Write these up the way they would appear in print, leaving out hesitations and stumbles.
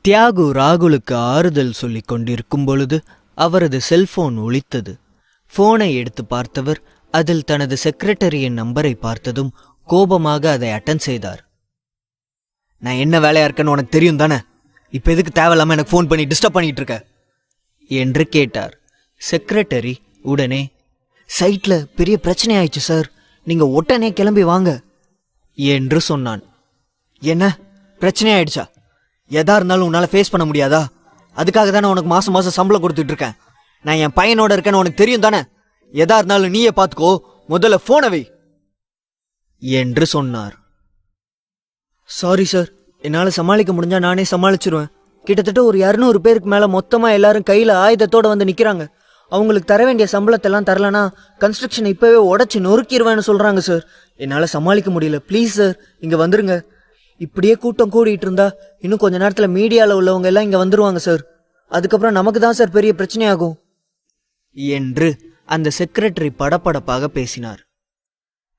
தியாகு ராகுலுக்கு ஆறுதல் சொல்லிக் கொண்டிருக்கும் பொழுது அவரது செல்போன் ஒலித்தது. போனை எடுத்து பார்த்தவர் அதில் தனது செக்ரட்டரியின் நம்பரை பார்த்ததும் கோபமாக அதை அட்டன் செய்தார். நான் என்ன வேலையா இருக்கேன்னு உனக்கு தெரியும் தானே? இப்ப எதுக்கு தேவையில்லாம எனக்கு ஃபோன் பண்ணி டிஸ்டர்ப் பண்ணிட்டு இருக்க என்று கேட்டார். செக்ரட்டரி உடனே, சைட்ல பெரிய பிரச்சனை ஆயிடுச்சு சார், நீங்க உடனே கிளம்பி வாங்க என்று சொன்னான். என்ன பிரச்சனை ஆயிடுச்சா? எதா இருந்தாலும் உன்னால ஃபேஸ் பண்ண முடியாதா? அதுக்காக தானே உனக்கு மாசம் மாசம் சம்பளம் கொடுத்துட்டு இருக்கேன். நான் என் பையனோட இருக்கேன்னு உனக்கு தெரியும் தானே? எதா இருந்தாலும் நீயே பார்த்துக்கோ, முதல்ல போனை வை என்று சொன்னார். சாரி சார், என்னால சமாளிக்க முடிஞ்சா நானே சமாளிச்சிருவேன். கிட்டத்தட்ட ஒரு 200 பேருக்கு மேல மொத்தமா எல்லாரும் கையில ஆயுதத்தோட வந்து நிக்கிறாங்க. அவங்களுக்கு தர வேண்டிய சம்பளத்தை எல்லாம் தரலனா கன்ஸ்ட்ரக்ஷன் இப்பவே உடைச்சு நொறுக்கிடுவேன்னு சொல்றாங்க சார். என்னால சமாளிக்க முடியல, ப்ளீஸ் சார் இங்க வந்துருங்க. இப்படியே கூட்டம் கூடிட்டு இருந்தா இன்னும் கொஞ்ச நேரத்துல மீடியால உள்ளவங்க எல்லாம் இங்க வந்துருவாங்க சார். அதுக்கப்புறம் நமக்கு தான் சார் பெரிய பிரச்சனையாகும் என்று அந்த செக்ரட்டரி படபடப்பாக பேசினார்.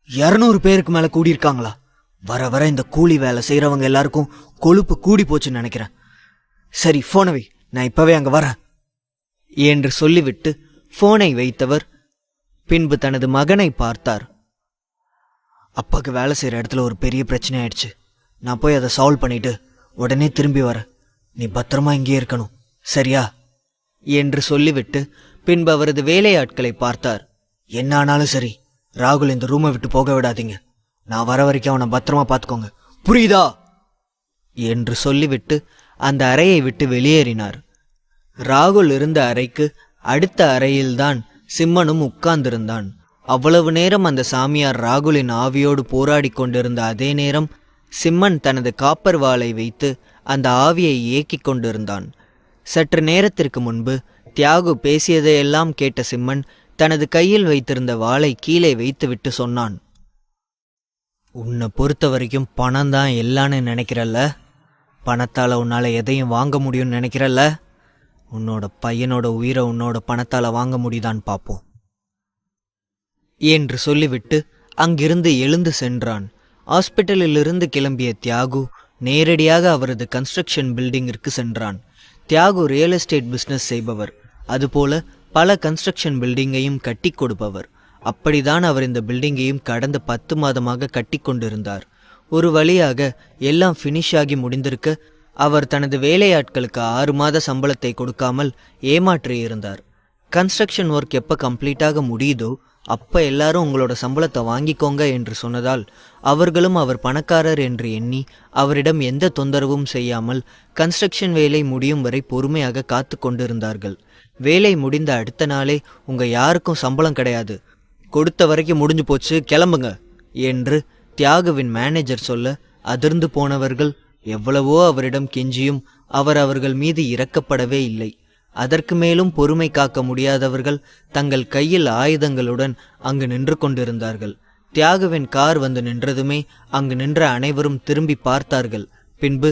200 பேருக்கு மேல கூடியிருக்காங்களா? வர வர இந்த கூலி வேலை செய்யறவங்க எல்லாருக்கும் கொழுப்பு கூடி போச்சுன்னு நினைக்கிறேன். சரி போனை வை, நான் இப்பவே அங்க வரேன் என்று சொல்லிவிட்டு போனை வைத்தவர் பின்பு தனது மகனை பார்த்தார். அப்பாக்கு வேலை செய்யற இடத்துல ஒரு பெரிய பிரச்சனை ஆயிடுச்சு. நான் போய் அதை சால்வ் பண்ணிட்டு உடனே திரும்பி வரேன். நீ பத்திரமா இங்கே இருக்கணும், சரியா என்று சொல்லிவிட்டு பின்பு அவரது வேலையாட்களை பார்த்தார். என்ன ஆனாலும் சரி, ராகுல் இந்த ரூமை விட்டு போக விடாதீங்க. நான் வர வரைக்கும் அவனை பத்திரமா பார்த்துக்கோங்க, புரியுதா என்று சொல்லிவிட்டு அந்த அறையை விட்டு வெளியேறினார். ராகுல் இருந்த அறைக்கு அடுத்த அறையில்தான் சிம்மனும் உட்கார்ந்திருந்தான். அவ்வளவு நேரம் அந்த சாமியார் ராகுலின் ஆவியோடு போராடி கொண்டிருந்த அதே நேரம் சிம்மன் தனது காப்பர் வாளை வைத்து அந்த ஆவியை இயக்கிக் கொண்டிருந்தான். சற்று நேரத்திற்கு முன்பு தியாகு பேசியதையெல்லாம் கேட்ட சிம்மன் தனது கையில் வைத்திருந்த வாளை கீழே வைத்துவிட்டு சொன்னான். உன்னை பொறுத்த வரைக்கும் பணம் தான் எல்லான்னு நினைக்கிறல்ல? பணத்தால் உன்னால் எதையும் வாங்க முடியும்னு நினைக்கிறல்ல? உன்னோட பையனோட உயிரை உன்னோட பணத்தால் வாங்க முடியுதான்னு பார்ப்போம் என்று சொல்லிவிட்டு அங்கிருந்து எழுந்து சென்றான். ஹாஸ்பிட்டலிலிருந்து கிளம்பிய தியாகு நேரடியாக அவரது கன்ஸ்ட்ரக்ஷன் பில்டிங்கிற்கு சென்றான். தியாகு ரியல் எஸ்டேட் பிஸ்னஸ் செய்பவர், அதுபோல பல கன்ஸ்ட்ரக்ஷன் பில்டிங்கையும் கட்டி கொடுப்பவர். அப்படிதான் அவர் இந்த பில்டிங்கையும் கடந்த 10 மாதமாக கட்டி கொண்டிருந்தார். ஒரு வழியாக எல்லாம் ஃபினிஷ் ஆகி முடிந்திருக்க அவர் தனது வேலையாட்களுக்கு 6 மாத சம்பளத்தை கொடுக்காமல் ஏமாற்றியிருந்தார். கன்ஸ்ட்ரக்ஷன் ஒர்க் எப்போ கம்ப்ளீட்டாக முடியுதோ அப்போ எல்லாரும் உங்களோட சம்பளத்தை வாங்கிக்கோங்க என்று சொன்னதால் அவர்களும் அவர் பணக்காரர் என்று எண்ணி அவரிடம் எந்த தொந்தரவும் செய்யாமல் கன்ஸ்ட்ரக்ஷன் வேலை முடியும் வரை பொறுமையாக காத்து கொண்டிருந்தார்கள். வேலை முடிந்த அடுத்த நாளே யாருக்கும் சம்பளம் கிடையாது, கொடுத்த வரைக்கும் முடிஞ்சு போச்சு, கிளம்புங்க என்று தியாகுவின் மேனேஜர் சொல்ல அதிர்ந்து போனவர்கள் எவ்வளவோ அவரிடம் கெஞ்சியும் அவர்கள் மீது இரக்கப்படவே இல்லை. அதற்கு மேலும் பொறுமை காக்க முடியாதவர்கள் தங்கள் கையில் ஆயுதங்களுடன் அங்கு நின்று கொண்டிருந்தார்கள். தியாகுவின் கார் வந்து நின்றதுமே அங்கு நின்ற அனைவரும் திரும்பி பார்த்தார்கள். பின்பு,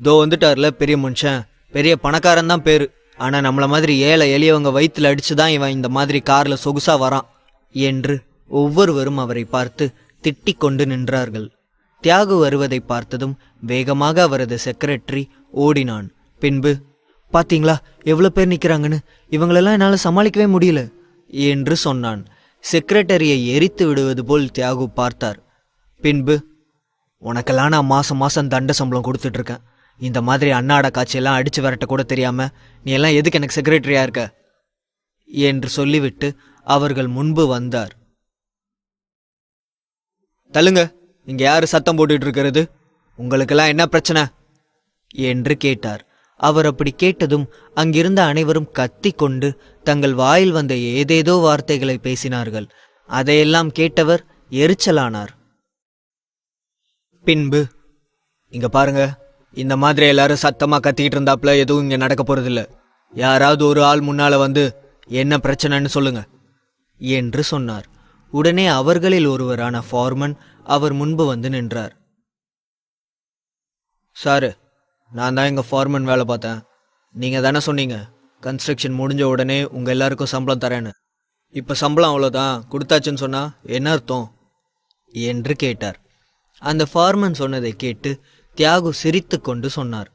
தோ வந்துட்டார்ல பெரிய மனுஷன், பெரிய பணக்காரன் தான் பேரு, ஆனா நம்மள மாதிரி ஏழை எளியவங்க வயிற்றுல அடிச்சுதான் இவன் இந்த மாதிரி கார்ல சொகுசா வரான் என்று ஒவ்வொருவரும் அவரை பார்த்து திட்டிக் கொண்டு நின்றார்கள். தியாகு வருவதை பார்த்ததும் வேகமாக அவரது செக்ரட்டரி ஓடினான். பின்பு, பாத்தீங்களா எவ்வளோ பேர் நிற்கிறாங்கன்னு, இவங்களெல்லாம் என்னால் சமாளிக்கவே முடியல என்று சொன்னான். செக்ரட்டரியை எரித்து விடுவது போல் தியாகு பார்த்தார். பின்பு, உனக்கெல்லாம் நான் மாசம் மாசம் தண்ட சம்பளம் கொடுத்துட்டு இருக்கேன். இந்த மாதிரி அன்னாட காட்சியெல்லாம் அடிச்சு விரட்ட கூட தெரியாம நீ எல்லாம் எதுக்கு எனக்கு செக்ரட்டரியா இருக்க என்று சொல்லிவிட்டு அவர்கள் முன்பு வந்தார். தள்ளுங்க, இங்க யாரு சத்தம் போட்டுட்டு இருக்கிறது? உங்களுக்கெல்லாம் என்ன பிரச்சனை என்று கேட்டார். அவர் அப்படி கேட்டதும் அங்கிருந்த அனைவரும் கத்தி கொண்டு தங்கள் வாயில் வந்த ஏதேதோ வார்த்தைகளை பேசினார்கள். அதையெல்லாம் கேட்டவர் எரிச்சலானார். பின்பு, இங்க பாருங்க, இந்த மாதிரி எல்லாரும் சத்தமா கத்திக்கிட்டு இருந்தாப்புல எதுவும் இங்க நடக்க போறதில்ல. யாராவது ஒரு ஆள் முன்னால வந்து என்ன பிரச்சனைன்னு சொல்லுங்க என்று சொன்னார். உடனே அவர்களில் ஒருவரான ஃபார்மன் அவர் முன்பு வந்து நின்றார். சாரு, நான் தான் எங்கள் ஃபார்மன் வேலை பார்த்தேன். நீங்கள் தானே சொன்னீங்க கன்ஸ்ட்ரக்ஷன் முடிஞ்ச உடனே உங்கள் எல்லாருக்கும் சம்பளம் தரேன்னு. இப்போ சம்பளம் அவ்வளோதான் கொடுத்தாச்சுன்னு சொன்னால் என்ன அர்த்தம் என்று கேட்டார். அந்த ஃபார்மன் சொன்னதை கேட்டு தியாகு சிரித்து கொண்டு சொன்னார்.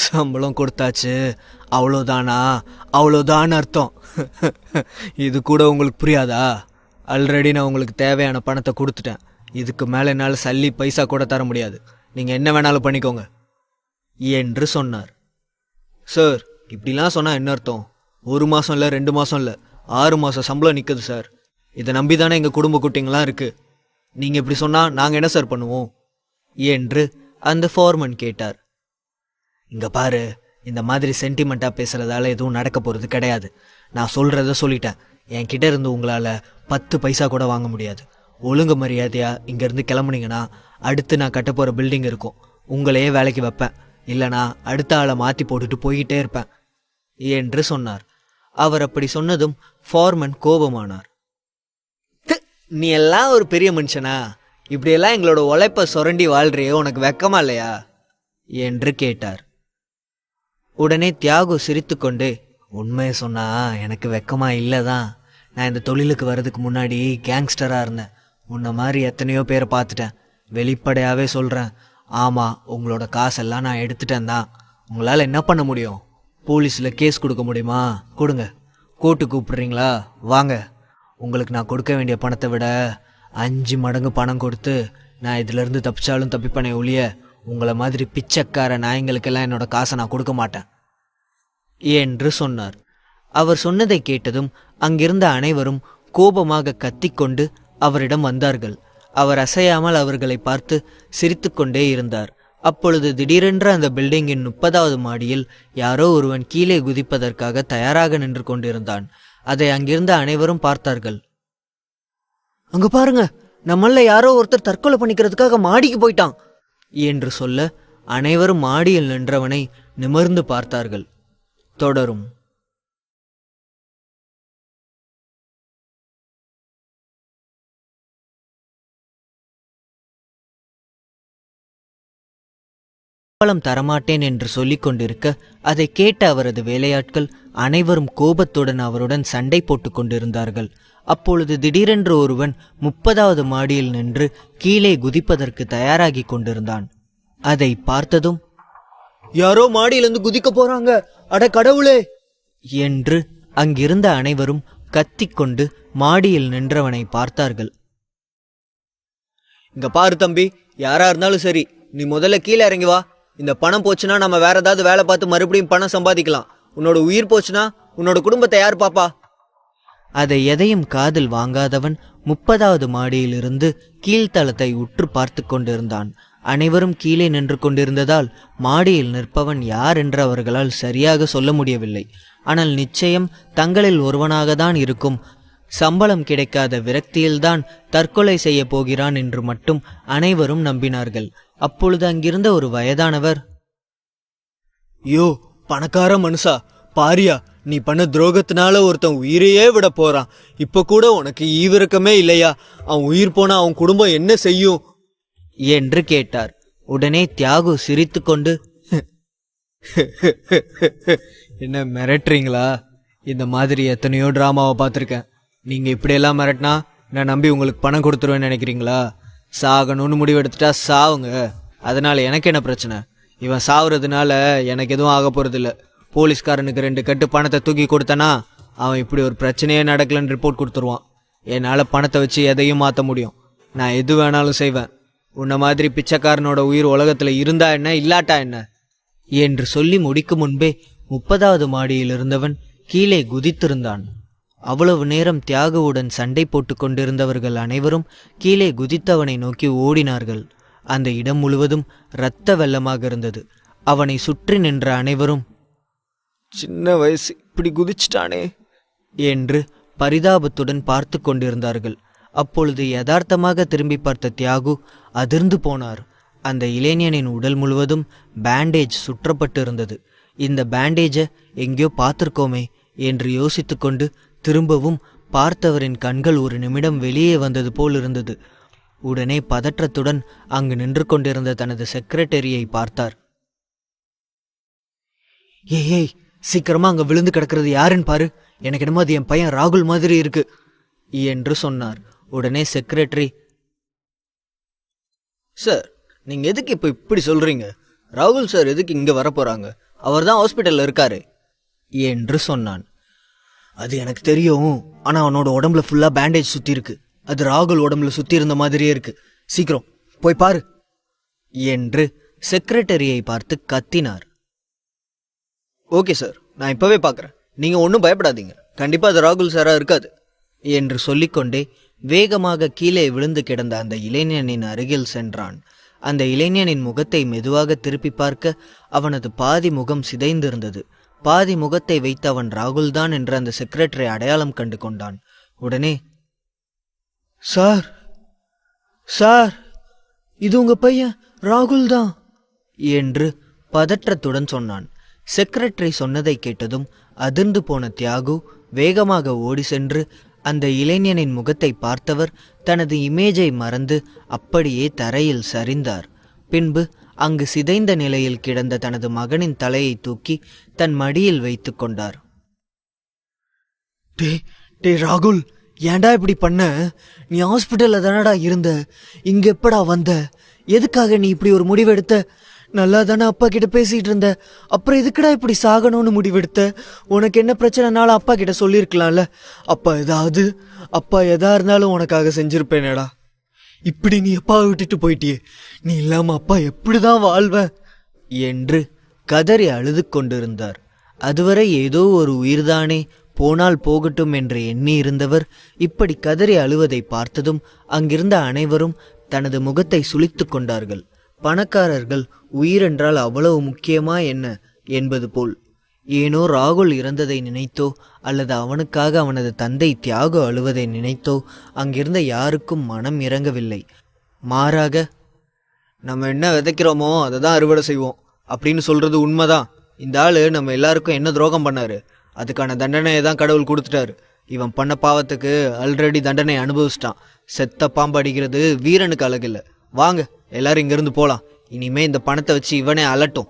சம்பளம் கொடுத்தாச்சு, அவ்வளோதானா? அவ்வளோதான் அர்த்தம். இது கூட உங்களுக்கு புரியாதா? ஆல்ரெடி நான் உங்களுக்கு தேவையான பணத்தை கொடுத்துட்டேன். இதுக்கு மேலே என்னால் சல்லி பைசா கூட தர முடியாது. நீங்கள் என்ன வேணாலும் பண்ணிக்கோங்க என்று சொன்னார். சார், இப்படிலாம் சொன்னால் என்ன அர்த்தம்? 1 மாதம் இல்லை, 2 மாதம் இல்லை, 6 மாதம் சம்பளம் நிற்குது சார். இதை நம்பி தானே எங்கள் குடும்ப குட்டிங்களாம் இருக்குது. நீங்கள் இப்படி சொன்னால் நாங்கள் என்ன சார் பண்ணுவோம் என்று அந்த ஃபார்மன் கேட்டார். இங்கே பாரு, இந்த மாதிரி சென்டிமெண்ட்டாக பேசுகிறதால எதுவும் நடக்க போகிறது கிடையாது. நான் சொல்கிறத சொல்லிட்டேன். என்கிட்ட இருந்து உங்களால் 10 பைசா கூட வாங்க முடியாது. ஒழுங்கு மரியாதையாக இங்கேருந்து கிளம்புனீங்கன்னா அடுத்து நான் கட்ட போகிற பில்டிங் இருக்கும், உங்களையே வேலைக்கு வைப்பேன். இல்லைனா அடுத்த ஆளை மாற்றி போட்டுட்டு போய்கிட்டே இருப்பேன் என்று சொன்னார். அவர் அப்படி சொன்னதும் ஃபார்மன் கோபமானார். நீ எல்லாம் ஒரு பெரிய மனுஷனா? இப்படியெல்லாம் எங்களோட உழைப்பை சுரண்டி வாழ்றியோ, உனக்கு வெக்கமா இல்லையா என்று கேட்டார். உடனே தியாகு சிரித்து கொண்டு, உண்மையை சொன்னா எனக்கு வெக்கமா இல்லை தான். நான் இந்த தொழிலுக்கு வர்றதுக்கு முன்னாடி கேங்ஸ்டராக இருந்தேன். உன்னை மாதிரி எத்தனையோ பேரை பார்த்துட்டேன். வெளிப்படையாகவே சொல்கிறேன். ஆமாம், உங்களோட காசெல்லாம் நான் எடுத்துட்டேன் தான். உங்களால் என்ன பண்ண முடியும்? போலீஸில் கேஸ் கொடுக்க முடியுமா? கொடுங்க. கோர்ட்டு கூப்பிடுறீங்களா? வாங்க. உங்களுக்கு நான் கொடுக்க வேண்டிய பணத்தை விட 5 மடங்கு பணம் கொடுத்து நான் இதிலிருந்து தப்பிச்சாலும் தப்பிப்பனே ஒழிய உங்களை மாதிரி பிச்சைக்கார நாய்ங்களுக்கெல்லாம் என்னோட காசை நான் கொடுக்க மாட்டேன் என்று சொன்னார். அவர் சொன்னதை கேட்டதும் அங்கிருந்த அனைவரும் கோபமாக கத்திக்கொண்டு அவரிடம் வந்தார்கள். அவர் அசையாமல் அவர்களை பார்த்து சிரித்து கொண்டே இருந்தார். அப்பொழுது திடீரென்று அந்த பில்டிங்கின் 30வது மாடியில் யாரோ ஒருவன் கீழே குதிப்பதற்காக தயாராக நின்று கொண்டிருந்தான். அதை அங்கிருந்த அனைவரும் பார்த்தார்கள். அங்க பாருங்க, நம்மள யாரோ ஒருத்தர் தற்கொலை பண்ணிக்கிறதுக்காக மாடிக்கு போயிட்டான் என்று சொல்ல அனைவரும் மாடியில் நின்றவனை நிமிர்ந்து பார்த்தார்கள். தொடரும். சம்பளம் தரமாட்டேன் என்று சொல்லிக் கொண்டிருக்க அதை கேட்ட அவரது வேலையாட்கள் அனைவரும் கோபத்துடன் அவருடன் சண்டை போட்டுக் கொண்டிருந்தார்கள். அப்பொழுது திடீரென்று ஒருவன் 30வது மாடியில் நின்று கீழே குதிப்பதற்கு தயாராகி கொண்டிருந்தான். அதை பார்த்ததும், யாரோ மாடியிலிருந்து குதிக்க போறாங்க, அட கடவுளே என்று அங்கிருந்த அனைவரும் கத்திக்கொண்டு மாடியில் நின்றவனை பார்த்தார்கள். இங்க பாரு தம்பி, யாரா இருந்தாலும் சரி, நீ முதல்ல கீழே இறங்கி வா. இந்த பணம் போச்சுன்னா நம்ம வேற ஏதாவது வேலை பார்த்து மறுபடியும் பணம் சம்பாதிக்கலாம். உன்னோட உயிர் போச்சுன்னா உன்னோட குடும்பத்தை யார் பாப்பா? அதை எதையும் காதில் வாங்காதவன் 30வது மாடியிலிருந்து கீழ்த்தளத்தை உற்று பார்த்து கொண்டிருந்தான். அனைவரும் கீழே நின்று கொண்டிருந்ததால் மாடியில் நிற்பவன் யார் என்று அவர்களால் சரியாக சொல்ல முடியவில்லை. ஆனால் நிச்சயம் தங்களில் ஒருவனாக தான் இருக்கும். சம்பளம் கிடைக்காத விரக்தியில்தான் தற்கொலை செய்ய போகிறான் என்று மட்டும் அனைவரும் நம்பினார்கள். அப்பொழுது அங்கிருந்த ஒரு வயதானவர், யோ பணக்கார மனுஷா, பாரியா, நீ பண்ண துரோகத்தினால ஒருத்தன் உயிரையே விட போறான். இப்ப கூட உனக்கு ஈவிரக்கமே இல்லையா? அவன் உயிர் போனா அவன் குடும்பம் என்ன செய்யும் என்று கேட்டார். உடனே தியாகு சிரித்து கொண்டு, என்ன மிரட்டுறீங்களா? இந்த மாதிரி எத்தனையோ டிராமாவை பார்த்துருக்கேன். நீங்க இப்படியெல்லாம் மிரட்டினா நான் நம்பி உங்களுக்கு பணம் கொடுத்துருவேன்னு நினைக்கிறீங்களா? சாகணும்னு முடிவெடுத்துட்டா சாவுங்க. அதனால எனக்கு என்ன பிரச்சனை? இவன் சாவுறதுனால எனக்கு எதுவும் ஆக போறதில்ல. போலீஸ்காரனுக்கு 2 கட்டு பணத்தை தூக்கி கொடுத்தனா அவன் இப்படி ஒரு பிரச்சனையே நடக்கலன்னு ரிப்போர்ட் கொடுத்துருவான். என்னால் பணத்தை வச்சு எதையும் மாற்ற முடியும். நான் எது வேணாலும் செய்வேன். உன்ன மாதிரி பிச்சைக்காரனோட உயிர் உலகத்தில் இருந்தா என்ன, இல்லாட்டா என்ன என்று சொல்லி முடிக்கும் முன்பே 30வது மாடியில் இருந்தவன் கீழே குதித்திருந்தான். அவ்வளவு நேரம் தியாகுவுடன் சண்டை போட்டு கொண்டிருந்தவர்கள் அனைவரும் கீழே குதித்தவனை நோக்கி ஓடினார்கள். அந்த இடம் முழுவதும் இரத்த வெள்ளமாக இருந்தது. அவனை சுற்றி நின்ற அனைவரும், சின்ன வயசு இப்படி குதிச்சிட்டானே என்று பரிதாபத்துடன் பார்த்து கொண்டிருந்தார்கள். அப்பொழுது யதார்த்தமாக திரும்பி பார்த்த தியாகு அதிர்ந்து போனார். அந்த இளைஞனின் உடல் முழுவதும் பேண்டேஜ் சுற்றப்பட்டு இருந்தது. இந்த பேண்டேஜை எங்கேயோ பார்த்திருக்கோமே என்று யோசித்து கொண்டு திரும்பவும் பார்த்தவரின் கண்கள் ஒரு நிமிடம் வெளியே வந்தது போல் இருந்தது. உடனே பதற்றத்துடன் அங்கு நின்று கொண்டிருந்த தனது செக்ரட்டரியை பார்த்தார். ஏய், சீக்கிரமா அங்க விழுந்து கிடக்கிறது யாருன்னு பாரு. எனக்கு என்னமோ அது என் பையன் ராகுல் மாதிரி இருக்கு என்று சொன்னார். உடனே செக்ரட்டரி, சார், நீங்க எதுக்கு இப்ப இப்படி சொல்றீங்க? ராகுல் சார் எதுக்கு இங்கே வரப்போகிறாங்க? அவர் தான் ஹாஸ்பிட்டலில் இருக்காரு என்று சொன்னான். அது எனக்கு தெரியும், ஆனால் அவனோட உடம்புல ஃபுல்லாக பேண்டேஜ் சுற்றி இருக்கு. அது ராகுல் உடம்புல சுற்றி இருந்த மாதிரியே இருக்கு. சீக்கிரம் போய் பாரு என்று செக்ரட்டரியை பார்த்து கத்தினார். ஓகே சார், நான் இப்போவே பார்க்குறேன். நீங்கள் ஒன்றும் பயப்படாதீங்க, கண்டிப்பாக அது ராகுல் சாராக இருக்காது என்று சொல்லிக்கொண்டே வேகமாக கீழே விழுந்து கிடந்த அந்த இளைஞனின் அருகில் சென்றான். அந்த இளைஞனின் முகத்தை மெதுவாக திருப்பி பார்க்க அவனது பாதி முகம் சிதைந்திருந்தது. பாதி முகத்தை வைத்து அவன் ராகுல் தான் என்று அந்த செக்ரட்டரி அடையாளம் கண்டு கொண்டான். உடனே, சார் சார், இது உங்க பையன் ராகுல் தான் என்று பதற்றத்துடன் சொன்னான். செக்ரட்டரி சொன்னதை கேட்டதும் அதிர்ந்து போன தியாகு வேகமாக ஓடி சென்று அந்த இளைஞனின் முகத்தை பார்த்தவர் தனது இமேஜை மறந்து அப்படியே தரையில் சரிந்தார். பின்பு அங்கு சிதைந்த நிலையில் கிடந்த தனது மகனின் தலையை தூக்கி தன் மடியில் வைத்து கொண்டார். டே ராகுல், ஏன்டா இப்படி பண்ண? நீ ஹாஸ்பிட்டல்ல தானடா இருந்த, இங்க எப்படா வந்த? எதுக்காக நீ இப்படி ஒரு முடிவெடுத்த? நல்லா தானே அப்பா கிட்ட பேசிட்டு இருந்த, அப்புறம் எதுக்குடா இப்படி சாகணும்னு முடிவெடுத்த? உனக்கு என்ன பிரச்சனைனாலும் அப்பா கிட்ட சொல்லியிருக்கலாம்ல. அப்பா எதா இருந்தாலும் உனக்காக செஞ்சிருப்பேனேடா. இப்படி நீ அப்பாவை விட்டுட்டு போயிட்டியே, நீ இல்லாம அப்பா எப்படிதான் வாழ்வ என்று கதறி அழுது கொண்டிருந்தார். அதுவரை ஏதோ ஒரு உயிர்தானே, போனால் போகட்டும் என்று எண்ணி இருந்தவர் இப்படி கதறி அழுவதை பார்த்ததும் அங்கிருந்த அனைவரும் தனது முகத்தை சுளித்து கொண்டார்கள். பணக்காரர்கள் உயிரென்றால் அவ்வளவு முக்கியமா என்ன என்பது போல். ஏனோ ராகுல் இறந்ததை நினைத்தோ அல்லது அவனுக்காக அவனது தந்தை தியாகு அழுவதை நினைத்தோ அங்கிருந்த யாருக்கும் மனம் இறங்கவில்லை. மாறாக, நம்ம என்ன விதைக்கிறோமோ அதை தான் அறுவடை செய்வோம் அப்படின்னு சொல்றது உண்மைதான். இந்த ஆளு நம்ம எல்லாருக்கும் என்ன துரோகம் பண்ணாரு, அதுக்கான தண்டனையை தான் கடவுள் கொடுத்துட்டாரு. இவன் பண்ண பாவத்துக்கு ஆல்ரெடி தண்டனை அனுபவிச்சிட்டான். செத்த பாம்பு அடிக்கிறது வீரனுக்கு அழகில்லை. வாங்க எல்லாரும் இங்கிருந்து போலாம், இனிமே இந்த பணத்தை வச்சு இவனே அலட்டும்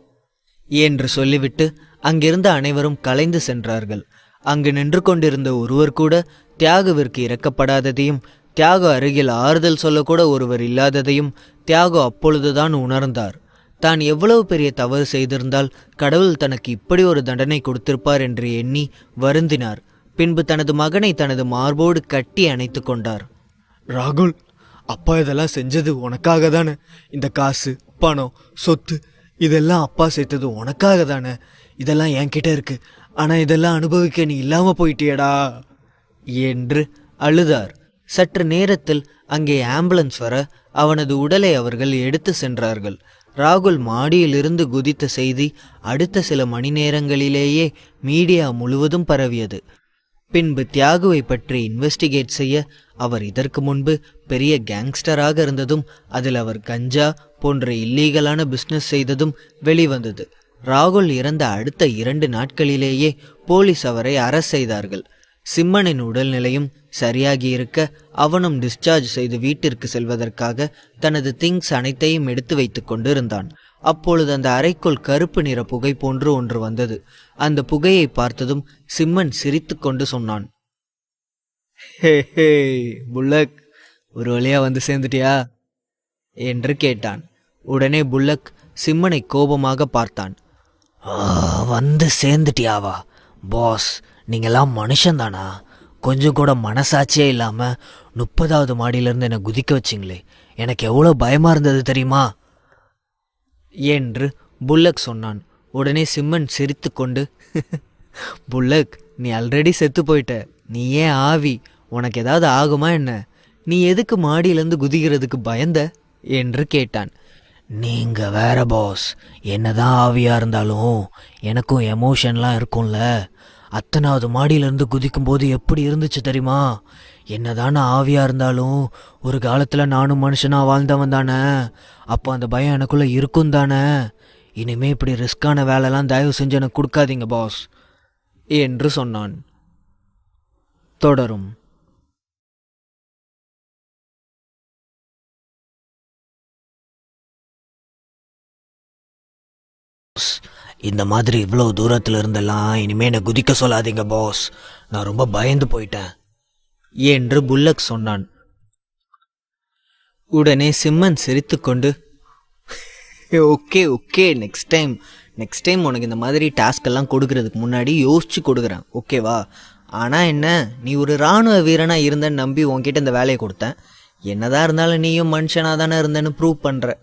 என்று சொல்லிவிட்டு அங்கிருந்த அனைவரும் கலைந்து சென்றார்கள். அங்கு நின்று கொண்டிருந்த ஒருவர் கூட தியாகுவிற்கு இறக்கப்படாததையும் தியாகு அருகில் ஆறுதல் சொல்லக்கூட ஒருவர் இல்லாததையும் தியாகு அப்பொழுதுதான் உணர்ந்தார். தான் எவ்வளவு பெரிய தவறு செய்திருந்தால் கடவுள் தனக்கு இப்படி ஒரு தண்டனை கொடுத்திருப்பார் என்று எண்ணி வருந்தினார். பின்பு தனது மகனை தனது மார்போடு கட்டி அணைத்து கொண்டார். ராகுல், அப்பா இதெல்லாம் செஞ்சது உனக்காக தானே. இந்த காசு, பணம், சொத்து இதெல்லாம் அப்பா சேர்த்தது உனக்காக தானே. இதெல்லாம் என்கிட்ட இருக்கு, ஆனா இதெல்லாம் அனுபவிக்க நீ இல்லாம போயிட்டியடா என்று அழுதார். சற்று நேரத்தில் அங்கே ஆம்புலன்ஸ் வர அவனது உடலை அவர்கள் எடுத்து சென்றார்கள். ராகுல் மாடியிலிருந்து குதித்த செய்தி அடுத்த சில மணி நேரங்களிலேயே மீடியா முழுவதும் பரவியது. பின்பு தியாகுவை பற்றி இன்வெஸ்டிகேட் செய்ய அவர் இதற்கு முன்பு பெரிய கேங்ஸ்டராக இருந்ததும் அதில் அவர் கஞ்சா போன்ற இல்லீகலான பிஸ்னஸ் செய்ததும் வெளிவந்தது. ராகுல் இறந்த அடுத்த 2 நாட்களிலேயே போலீஸ் அவரை அரெஸ்ட் செய்தார்கள். சிம்மனின் உடல்நிலையும் சரியாகி இருக்க அவனும் டிஸ்சார்ஜ் செய்து வீட்டிற்கு செல்வதற்காக தனது திங்ஸ் அனைத்தையும் எடுத்து வைத்து கொண்டு இருந்தான். அப்பொழுது அந்த அறைக்குள் கருப்பு நிற புகை போன்று ஒன்று வந்தது. அந்த புகையை பார்த்ததும் சிம்மன் சிரித்து கொண்டு சொன்னான், ஹே ஹே புல்லக், ஒரு வழியா வந்து சேர்ந்துட்டியா என்று கேட்டான். உடனே புல்லக் சிம்மனை கோபமாக பார்த்தான். வந்து சேர்ந்துட்டியாவா பாஸ்? நீங்கெல்லாம் மனுஷன்தானா? கொஞ்சம் கூட மனசாட்சியே இல்லாம 30வது மாடியிலிருந்து என்னை குதிக்க வச்சிங்களே, எனக்கு எவ்வளோ பயமா இருந்தது தெரியுமா என்று புல்லக் சொன்னான். உடனே சிம்மன் சிரித்து கொண்டு, புல்லக், நீ ஆல்ரெடி செத்து போயிட்ட, நீ ஏன் ஆவி, உனக்கு ஏதாவது ஆகுமா என்ன? நீ எதுக்கு மாடியிலேருந்து குதிக்கிறதுக்கு பயந்த என்று கேட்டான். நீங்க வேற பாஸ், என்னதான் ஆவியா இருந்தாலும் எனக்கும் எமோஷன்லாம் இருக்கும்ல. 10வது மாடியிலேருந்து குதிக்கும் போது எப்படி இருந்துச்சு தெரியுமா? என்னதான் ஆவியா இருந்தாலும் ஒரு காலத்துல நானும் மனுஷனா வாழ்ந்தவன் தானே, அப்போ அந்த பயம் எனக்குள்ள இருக்கும் தானே. இனிமே இப்படி ரிஸ்கான வேலைலாம் தயவு செஞ்சு எனக்கு கொடுக்காதீங்க பாஸ் என்று சொன்னான். தொடரும். இந்த மாதிரி இவ்வளோ தூரத்தில் இருந்தெல்லாம் இனிமே என்னை குதிக்க சொல்லாதீங்க பாஸ், நான் ரொம்ப பயந்து போயிட்டேன் என்று புல்லக் சொன்னான். உடனே சிம்மன் சிரித்து கொண்டு, ஓகே ஓகே, நெக்ஸ்ட் டைம் உனக்கு இந்த மாதிரி டாஸ்க் எல்லாம் கொடுக்கறதுக்கு முன்னாடி யோசிச்சு கொடுக்குறேன், ஓகேவா? ஆனால் என்ன, நீ ஒரு இராணுவ வீரனாக இருந்தேன்னு நம்பி உன்கிட்ட இந்த வேலையை கொடுத்தேன். என்னதான் இருந்தாலும் நீயும் மனுஷனாக தானே இருந்தேன்னு ப்ரூவ் பண்ணுற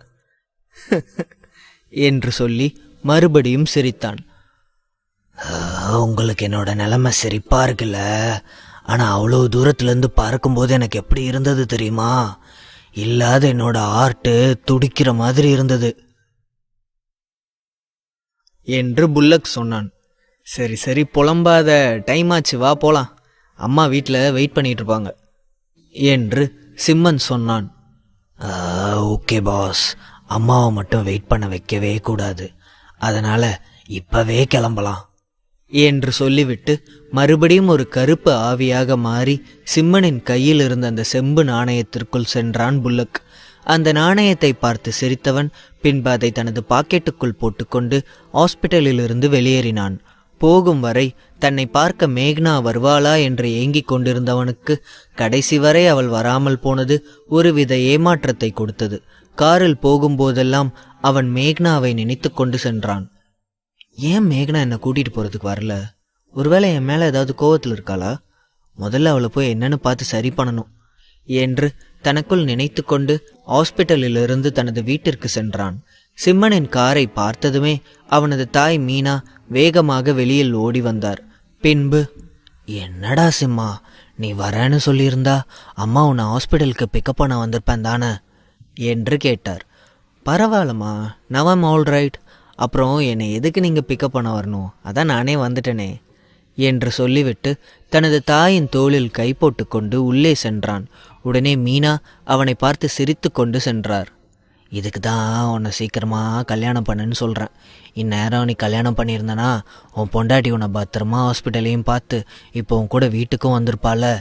என்று சொல்லி மறுபடியும் சிரித்தான். உங்களுக்கு என்னோட நிலைமை சிரிப்பாக இருக்குல்ல, ஆனால் அவ்வளோ தூரத்துலேருந்து பார்க்கும்போது எனக்கு எப்படி இருந்தது தெரியுமா? இல்லாத என்னோட ஆர்ட்டு துடிக்கிற மாதிரி இருந்தது என்று புல்லக் சொன்னான். சரி சரி புலம்பாத, டைம் ஆச்சு, வா போலாம், அம்மா வீட்டில் வெயிட் பண்ணிட்டு இருப்பாங்க என்று சிம்மன் சொன்னான். ஓகே பாஸ், அம்மாவை மட்டும் வெயிட் பண்ண வைக்கவே கூடாது, அதனால இப்பவே கிளம்பலாம் என்று சொல்லிவிட்டு மறுபடியும் ஒரு கருப்பு ஆவியாக மாறி சிம்மனின் கையில் இருந்த அந்த செம்பு நாணயத்திற்குள் சென்றான் புல்லக். அந்த நாணயத்தை பார்த்து சிரித்தவன் பின்பு அதை தனது பாக்கெட்டுக்குள் போட்டுக்கொண்டு ஹாஸ்பிட்டலிலிருந்து வெளியேறினான். போகும் வரை தன்னை பார்க்க மேக்னா வருவாளா என்று ஏங்கிக் கொண்டிருந்தவனுக்கு கடைசி வரை அவள் வராமல் போனது ஒருவித ஏமாற்றத்தை கொடுத்தது. காரில் போகும்போதெல்லாம் அவன் மேக்னாவை நினைத்து கொண்டு சென்றான். ஏன் மேக்னா என்னை கூட்டிகிட்டு போகிறதுக்கு வரல? ஒருவேளை என் மேலே ஏதாவது கோவத்தில் இருக்காளா? முதல்ல அவளை போய் என்னன்னு பார்த்து சரி பண்ணணும் என்று தனக்குள் நினைத்து கொண்டு ஹாஸ்பிட்டலிலிருந்து தனது வீட்டிற்கு சென்றான். சிம்மனின் காரை பார்த்ததுமே அவனது தாய் மீனா வேகமாக வெளியில் ஓடி வந்தார். பின்பு, என்னடா சிம்மா, நீ வரேன்னு சொல்லியிருந்தா அம்மா உன்னை ஹாஸ்பிட்டலுக்கு பிக்கப் பண்ண வந்திருப்பேன் தானே என்று கேட்டார். பரவாயில்லம்மா, நவம் ஆல் ரைட். அப்புறம் என்னை எதுக்கு நீங்கள் பிக்கப் பண்ண வரணும்? அதான் நானே வந்துட்டேனே என்று சொல்லிவிட்டு தனது தாயின் தோளில் கை போட்டு கொண்டு உள்ளே சென்றான். உடனே மீனா அவனை பார்த்து சிரித்து கொண்டு சென்றார். இதுக்கு தான் உன்னை சீக்கிரமாக கல்யாணம் பண்ணுன்னு சொல்கிறேன். இந்நேரம் நீ கல்யாணம் பண்ணியிருந்தனா உன் பொண்டாட்டி உன்னை பத்திரமா ஹாஸ்பிட்டலையும் பார்த்து இப்போ உன் கூட வீட்டுக்கும் வந்திருப்பால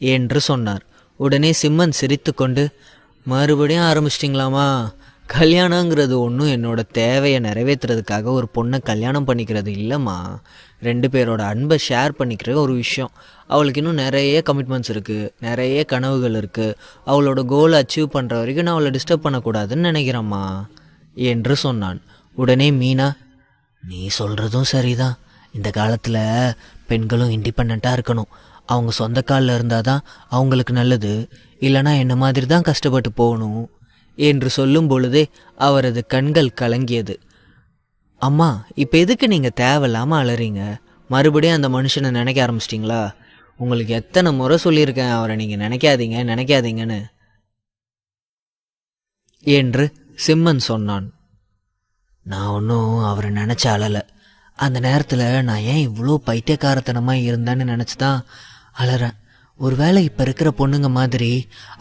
என்று சொன்னார். உடனே சிம்மன் சிரித்து கொண்டு, மறுபடியும் ஆரம்பிச்சிட்டிங்களாமா? கல்யாணங்கிறது ஒன்றும் என்னோட தேவையை நிறைவேற்றுறதுக்காக ஒரு பொண்ணை கல்யாணம் பண்ணிக்கிறது இல்லைம்மா. 2 பேரோட அன்பை ஷேர் பண்ணிக்கிற ஒரு விஷயம். அவளுக்கு இன்னும் நிறைய கமிட்மெண்ட்ஸ் இருக்குது, நிறைய கனவுகள் இருக்குது. அவளோட கோலை அச்சீவ் பண்ணுற வரைக்கும் நான் அவளை டிஸ்டர்ப் பண்ணக்கூடாதுன்னு நினைக்கிறேம்மா என்று சொன்னான். உடனே மீனா, நீ சொல்கிறதும் சரிதான். இந்த காலத்தில் பெண்களும் இண்டிபெண்ட்டாக இருக்கணும். அவங்க சொந்த காலில் இருந்தால் தான் அவங்களுக்கு நல்லது, இல்லைனா என்ன மாதிரி தான் கஷ்டப்பட்டு போகணும் என்று சொல்லும் பொழுதே அவரது கண்கள் கலங்கியது. அம்மா, இப்போ எதுக்கு நீங்கள் தேவையில்லாமல் அலறீங்க? மறுபடியும் அந்த மனுஷனை நினைக்க ஆரம்பிச்சிட்டிங்களா? உங்களுக்கு எத்தனை முறை சொல்லியிருக்கேன் அவரை நீங்கள் நினைக்காதீங்கன்னு என்று சிம்மன் சொன்னான். நான் ஒன்றும் அவரை நினச்ச அழலை. அந்த நேரத்தில் நான் ஏன் இவ்வளோ பைத்தியக்காரத்தனமாக இருந்தேன்னு நினச்சி தான் அலறேன். ஒருவேளை இப்போ இருக்கிற பொண்ணுங்க மாதிரி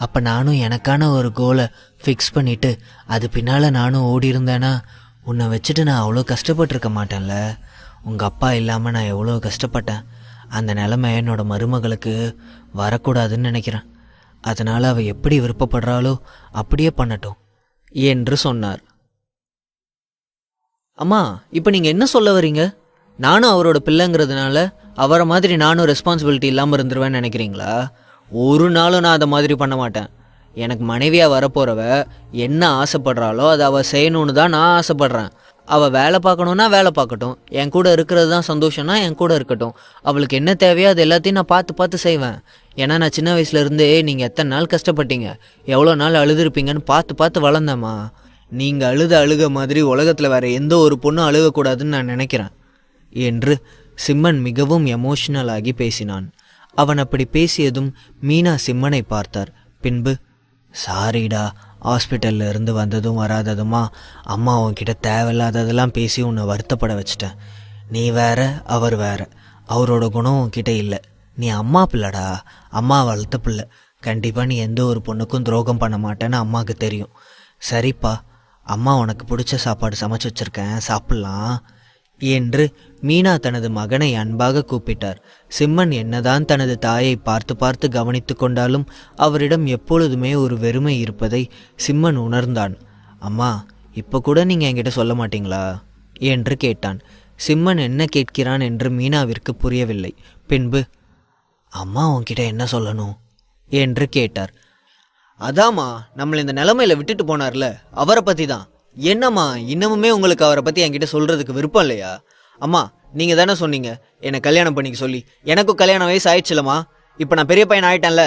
அப்போ நானும் எனக்கான ஒரு கோலை ஃபிக்ஸ் பண்ணிவிட்டு அது பின்னால் நானும் ஓடி இருந்தேன்னா உன்னை வச்சுட்டு நான் அவ்வளோ கஷ்டப்பட்டுருக்க மாட்டேன்ல. உங்கள் அப்பா இல்லாமல் நான் எவ்வளோ கஷ்டப்பட்டேன். அந்த நிலைமை என்னோடய மருமகளுக்கு வரக்கூடாதுன்னு நினைக்கிறேன். அதனால் அவள் எப்படி விருப்பப்படுறாளோ அப்படியே பண்ணட்டும் என்று சொன்னார். அம்மா, இப்போ நீங்கள் என்ன சொல்ல வரீங்க? நானும் அவரோட பிள்ளைங்கிறதுனால அவரை மாதிரி நானும் ரெஸ்பான்சிபிலிட்டி இல்லாமல் இருந்துருவேன்னு நினைக்கிறீங்களா? ஒரு நாளும் நான் அதை மாதிரி பண்ண மாட்டேன். எனக்கு மனைவியாக வரப்போகிறவ என்ன ஆசைப்படுறாளோ அதை அவள் செய்யணுன்னு தான் நான் ஆசைப்பட்றேன். அவள் வேலை பார்க்கணுன்னா வேலை பார்க்கட்டும், என் கூட இருக்கிறது தான் சந்தோஷம்னா என் கூட இருக்கட்டும். அவளுக்கு என்ன தேவையோ அது எல்லாத்தையும் நான் பார்த்து செய்வேன். ஏன்னா நான் சின்ன வயசுலேருந்தே நீங்கள் எத்தனை நாள் கஷ்டப்பட்டீங்க, எவ்வளோ நாள் அழுதுருப்பீங்கன்னு பார்த்து வளர்ந்தேம்மா. நீங்கள் அழுக மாதிரி உலகத்தில் வேறு எந்த ஒரு பொண்ணும் அழுகக்கூடாதுன்னு நான் நினைக்கிறேன் என்று சிம்மன் மிகவும் எமோஷனல் ஆகி பேசினான். அவன் அப்படி பேசியதும் மீனா சிம்மனை பார்த்தார். பின்பு, சாரிடா, ஹாஸ்பிட்டலில் இருந்து வந்ததும் வராததுமா அம்மா உன்கிட்ட தேவையில்லாததெல்லாம் பேசி உன்னை வருத்தப்பட வச்சிட்டேன். நீ வேற அவர் வேற, அவரோட குணம் உன்கிட்ட இல்லை. நீ அம்மா பிள்ளைடா, அம்மா வளர்த்த பிள்ளை. கண்டிப்பாக நீ எந்த ஒரு பொண்ணுக்கும் துரோகம் பண்ண மாட்டேன்னு அம்மாவுக்கு தெரியும். சரிப்பா, அம்மா உனக்கு பிடிச்ச சாப்பாடு சமைச்சு வச்சுருக்கேன், சாப்பிட்லாம் என்று மீனா தனது மகனை அன்பாக கூப்பிட்டார். சிம்மன் என்னதான் தனது தாயை பார்த்து கவனித்து கொண்டாலும் அவரிடம் எப்பொழுதுமே ஒரு வெறுமை இருப்பதை சிம்மன் உணர்ந்தான். அம்மா, இப்போ கூட நீங்கள் என்கிட்ட சொல்ல மாட்டீங்களா என்று கேட்டான். சிம்மன் என்ன கேட்கிறான் என்று மீனாவிற்கு புரியவில்லை. பின்பு, அம்மா உன்கிட்ட என்ன சொல்லணும் என்று கேட்டார். அதாம்மா, நம்மளை இந்த நிலைமையில விட்டுட்டு போனார்ல, அவரை பற்றி தான். என்னம்மா இன்னமுமே உங்களுக்கு அவரை பற்றி என்கிட்ட சொல்கிறதுக்கு விருப்பம் இல்லையா? அம்மா, நீங்கள் தானே சொன்னீங்க என்னை கல்யாணம் பண்ணிக்க சொல்லி. எனக்கும் கல்யாண வயசு ஆயிடுச்சுலம்மா. இப்போ நான் பெரிய பையன் ஆயிட்டேன்ல.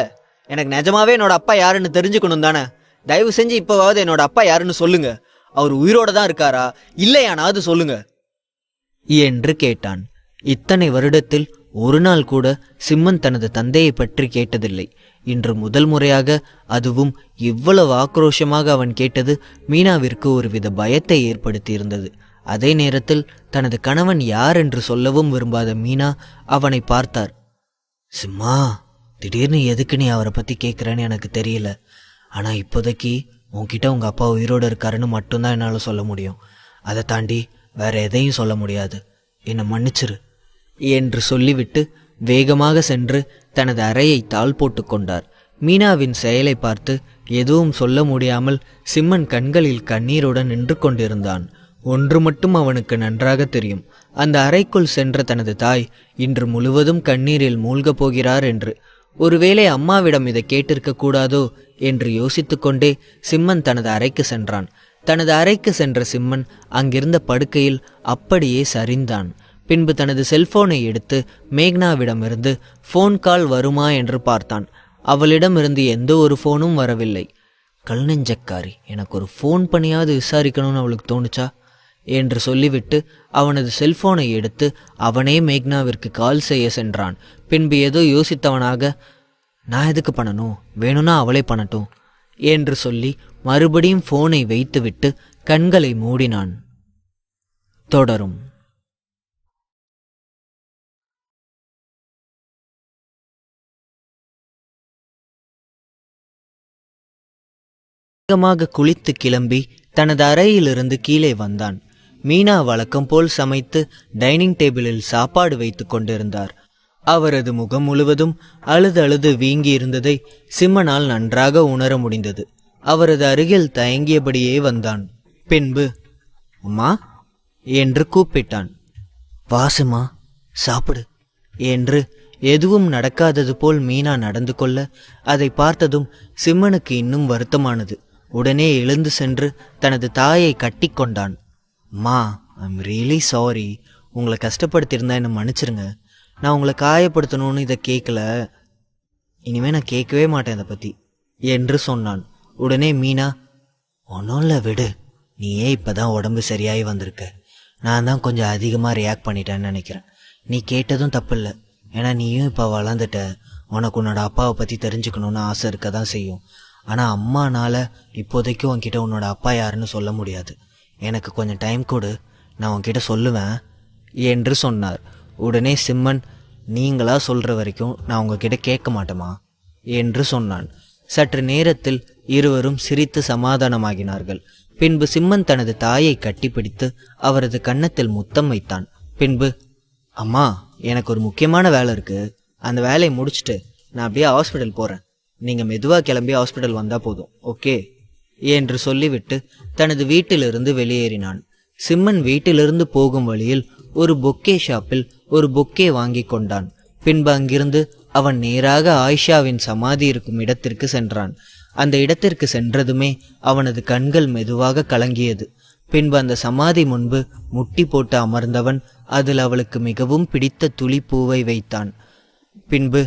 எனக்கு நிஜமாவே என்னோட அப்பா யாருன்னு தெரிஞ்சுக்கணும் தானே. தயவு செஞ்சு இப்போவாவது என்னோட அப்பா யாருன்னு சொல்லுங்க. அவர் உயிரோட தான் இருக்காரா இல்லையானாவது சொல்லுங்க என்று கேட்டான். இத்தனை வருடத்தில் ஒரு நாள் கூட சிம்மன் தனது தந்தையை பற்றி கேட்டதில்லை. இன்று முதல் முறையாக, அதுவும் இவ்வளவு ஆக்ரோஷமாக அவன் கேட்டது மீனாவிற்கு ஒருவித பயத்தை ஏற்படுத்தியிருந்தது. அதே நேரத்தில் தனது கணவன் யார் என்று சொல்லவும் விரும்பாத மீனா அவனை பார்த்தார். சிம்மா, திடீர்னு எதுக்கு நீ அவரை பற்றி கேட்குறேன்னு எனக்கு தெரியல. ஆனால் இப்போதைக்கு உன்கிட்ட உங்கள் அப்பா உயிரோடு இருக்காருன்னு மட்டும்தான் என்னால் சொல்ல முடியும். அதை தாண்டி வேற எதையும் சொல்ல முடியாது. என்னை மன்னிச்சிரு என்று சொல்லிவிட்டு வேகமாக சென்று தனது அறையை தாள் போட்டு கொண்டார். மீனாவின் செயலை பார்த்து எதுவும் சொல்ல முடியாமல் சிம்மன் கண்களில் கண்ணீருடன் நின்று கொண்டிருந்தான். ஒன்று மட்டும் அவனுக்கு நன்றாக தெரியும். அந்த அறைக்குள் சென்ற தனது தாய் இன்று முழுவதும் கண்ணீரில் மூழ்கப் போகிறார் என்று. ஒருவேளை அம்மாவிடம் இதை கேட்டிருக்க கூடாதோ என்று யோசித்து கொண்டே சிம்மன் தனது அறைக்கு சென்றான். தனது அறைக்கு சென்ற சிம்மன் அங்கிருந்த படுக்கையில் அப்படியே சரிந்தான். பின்பு தனது செல்போனை எடுத்து மேக்னாவிடமிருந்து ஃபோன் கால் வருமா என்று பார்த்தான். அவளிடமிருந்து எந்த ஒரு ஃபோனும் வரவில்லை. கல்நெஞ்சக்காரி, எனக்கு ஒரு ஃபோன் பண்ணியாவது விசாரிக்கணும்னு அவளுக்கு தோணுச்சா என்று சொல்லிவிட்டு அவனது செல்போனை எடுத்து அவனே மேக்னாவிற்கு கால் செய்ய சென்றான். பின்பு ஏதோ யோசித்தவனாக, நான் எதுக்கு பண்ணணும், வேணும்னா அவளே பண்ணட்டும் என்று சொல்லி மறுபடியும் ஃபோனை வைத்துவிட்டு கண்களை மூடினான். தொடரும். வேகமாக குளித்து கிளம்பி தனது அறையிலிருந்து கீழே வந்தான். மீனா வழக்கம் போல் சமைத்து டைனிங் டேபிளில் சாப்பாடு வைத்து கொண்டிருந்தார். அவரது முகம் முழுவதும் அழுது அழுது வீங்கி இருந்ததை சிம்மனால் நன்றாக உணர முடிந்தது. அவரது அருகில் தயங்கியபடியே வந்தான். பின்பு அம்மா என்று கூப்பிட்டான். வாசுமா, சாப்பிடு என்று எதுவும் நடக்காதது போல் மீனா நடந்து கொள்ள அதை பார்த்ததும் சிம்மனுக்கு இன்னும் வருத்தமானது. உடனே எழுந்து சென்று தனது தாயை கட்டி கொண்டான். அம்மா, ஐம் ரியலி சாரி. உங்களை கஷ்டப்படுத்தியிருந்தா என்னை மன்னிச்சிருங்க. நான் உங்களை காயப்படுத்தணும்னு இதை கேட்கல. இனிமே நான் கேட்கவே மாட்டேன் இதை பற்றி என்று சொன்னான். உடனே மீனா, ஒன்றும் இல்லை விடு, நீயே இப்போதான் உடம்பு சரியாகி வந்திருக்க. நான் தான் கொஞ்சம் அதிகமாக ரியாக்ட் பண்ணிட்டேன்னு நினைக்கிறேன். நீ கேட்டதும் தப்பு இல்லை. ஏன்னா நீயும் இப்போ வளர்ந்துட்ட. உனக்கு உன்னோட அப்பாவை பற்றி தெரிஞ்சுக்கணுன்னு ஆசை இருக்க தான் செய்யும். ஆனால் அம்மானால் இப்போதைக்கு உன்கிட்ட உன்னோட அப்பா யாருன்னு சொல்ல முடியாது. எனக்கு கொஞ்சம் டைம் கொடு, நான் உன்கிட்ட சொல்லுவேன் என்று சொன்னார். உடனே சிம்மன், நீங்களா சொல்கிற வரைக்கும் நான் உங்ககிட்ட கேட்க மாட்டேமா என்று சொன்னான். சற்று நேரத்தில் இருவரும் சிரித்து சமாதானமாகினார்கள். பின்பு சிம்மன் தனது தாயை கட்டிப்பிடித்து அவரது கன்னத்தில் முத்தம் வைத்தான். பின்பு, அம்மா, எனக்கு ஒரு முக்கியமான வேலை இருக்கு. அந்த வேலையை முடிச்சுட்டு நான் அப்படியே ஹாஸ்பிட்டல் போகிறேன். நீங்கள் மெதுவாக கிளம்பி ஹாஸ்பிட்டல் வந்தால் போதும், ஓகே என்று சொல்லிவிட்டு தனது வீட்டிலிருந்து வெளியேறினான். சிம்மன் வீட்டிலிருந்து போகும் வழியில் ஒரு பொக்கே ஷாப்பில் ஒரு பொக்கே வாங்கி கொண்டான். பின்பு அங்கிருந்து அவன் நேராக ஆயிஷாவின் சமாதி இருக்கும் இடத்திற்கு சென்றான். அந்த இடத்திற்கு சென்றதுமே அவனது கண்கள் மெதுவாக கலங்கியது. பின்பு அந்த சமாதி முன்பு முட்டி போட்டு அமர்ந்தவன் அதில் அவளுக்கு மிகவும் பிடித்த துளிப்பூவை வைத்தான். பின்பு,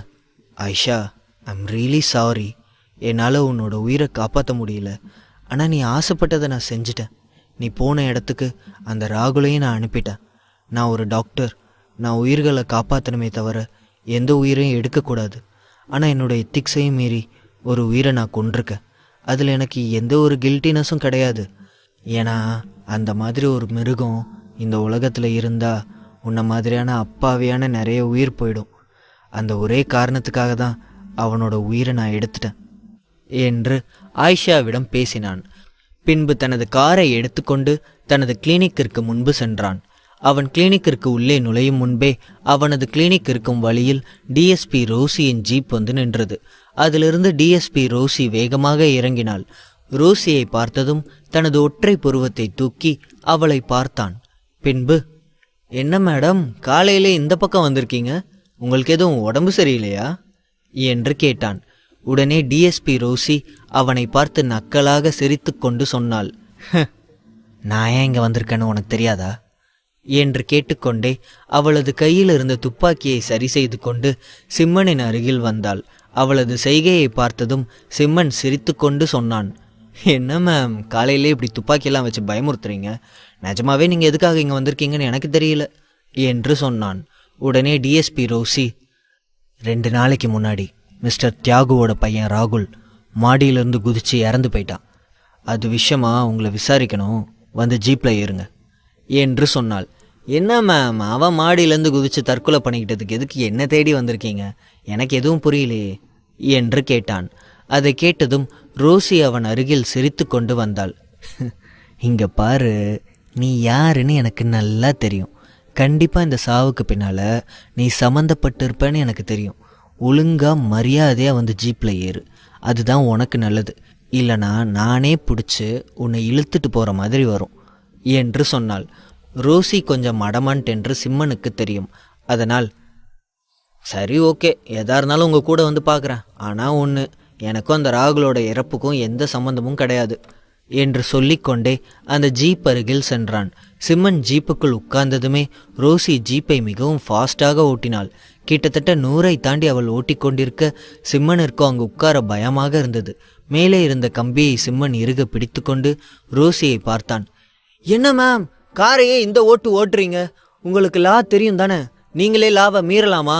ஆயிஷா, ஐம் ரியலி சாரி. என்னால் உன்னோட உயிரை காப்பாற்ற முடியல. ஆனால் நீ ஆசைப்பட்டதை நான் செஞ்சிட்டேன். நீ போன இடத்துக்கு அந்த ராகுலையும் நான் அனுப்பிட்டேன். நான் ஒரு டாக்டர். நான் உயிர்களை காப்பாற்றணுமே தவிர எந்த உயிரையும் எடுக்கக்கூடாது. ஆனால் என்னோடய எத்திக்ஸையும் மீறி ஒரு உயிரை நான் கொண்டிருக்கேன். அதில் எனக்கு எந்த ஒரு கில்ட்டினஸும் கிடையாது. ஏன்னா அந்த மாதிரி ஒரு மிருகம் இந்த உலகத்தில் இருந்தால் உன்ன மாதிரியான அப்பாவியான நிறைய உயிர் போயிடும். அந்த ஒரே காரணத்துக்காக தான் அவனோட உயிரை நான் எடுத்துட்டேன் என்று ஆயிஷாவிடம் பேசினான். பின்பு தனது காரை எடுத்துக்கொண்டு தனது கிளினிக்கிற்கு முன்பு சென்றான். அவன் கிளினிக்கிற்கு உள்ளே நுழையும் முன்பே அவனது கிளினிக் இருக்கும் வழியில் டிஎஸ்பி ரோசியின் ஜீப் வந்து நின்றது. அதிலிருந்து டிஎஸ்பி ரோசி வேகமாக இறங்கினாள். ரோசியை பார்த்ததும் தனது ஒற்றை புருவத்தை தூக்கி அவளை பார்த்தான். பின்பு, என்ன மேடம், காலையிலே இந்த பக்கம் வந்திருக்கீங்க? உங்களுக்கு எதுவும் உடம்பு சரியில்லையா என்று கேட்டான். உடனே டிஎஸ்பி ரோசி அவனை பார்த்து நக்கலாக சிரித்து கொண்டு சொன்னாள், நான் ஏன் இங்கே வந்திருக்கேன்னு உனக்கு தெரியாதா என்று கேட்டுக்கொண்டே அவளது கையில் இருந்த துப்பாக்கியை சரி செய்து கொண்டு சிம்மனின் அருகில் வந்தாள். அவளது செய்கையை பார்த்ததும் சிம்மன் சிரித்து கொண்டு சொன்னான், என்ன மேம், காலையிலே இப்படி துப்பாக்கியெல்லாம் வச்சு பயமுறுத்துறீங்க? நிஜமாவே நீங்கள் எதுக்காக இங்கே வந்திருக்கீங்கன்னு எனக்கு தெரியல என்று சொன்னான். உடனே டிஎஸ்பி ரோசி, 2 நாளைக்கு முன்னாடி மிஸ்டர் தியாகுவோட பையன் ராகுல் மாடியிலிருந்து குதிச்சு இறந்து போயிட்டான். அது விஷயமா உங்களை விசாரிக்கணும், வந்து ஜீப்பில் ஏறுங்க என்று சொன்னாள். என்ன மேம், அவன் மாடியிலேருந்து குதித்து தற்கொலை பண்ணிக்கிட்டதுக்கு எதுக்கு என்ன தேடி வந்திருக்கீங்க? எனக்கு எதுவும் புரியலையே என்று கேட்டான். அதை கேட்டதும் ரோசி அவன் அருகில் சிரித்து கொண்டு வந்தாள். இங்கே பாரு, நீ யாருன்னு எனக்கு நல்லா தெரியும். கண்டிப்பாக இந்த சாவுக்கு பின்னால் நீ சம்மந்தப்பட்டிருப்பேன்னு எனக்கு தெரியும். ஒழுங்காக மரியாதையாக வந்து ஜீப்பில் ஏறு, அதுதான் உனக்கு நல்லது. இல்லைனா நானே பிடிச்சி உன்னை இழுத்துட்டு போகிற மாதிரி வரும் என்று சொன்னாள். ரோசி கொஞ்சம் அடமான்ட் என்று சிம்மனுக்கு தெரியும். அதனால், சரி ஓகே, எதா இருந்தாலும் உங்கள் கூட வந்து பார்க்குறேன். ஆனால் ஒன்று, எனக்கும் அந்த ராகுலோட இறப்புக்கும் எந்த சம்மந்தமும் கிடையாது என்று சொல்லிக்கொண்டே அந்த ஜீப் அருகில் சென்றான். சிம்மன் ஜீப்புக்குள் உட்கார்ந்ததுமே ரோசி ஜீப்பை மிகவும் ஃபாஸ்டாக ஓட்டினாள். கிட்டத்தட்ட 100 தாண்டி அவள் ஓட்டிக்கொண்டிருக்க சிம்மனிற்கும் அங்கு உட்கார பயமாக இருந்தது. மேலே இருந்த கம்பியை சிம்மன் இறுக பிடித்து கொண்டு ரோசியை பார்த்தான். என்ன மேம், காரையே இந்த ஓட்டுறீங்க? உங்களுக்கு லா தெரியும் தானே, நீங்களே லாவை மீறலாமா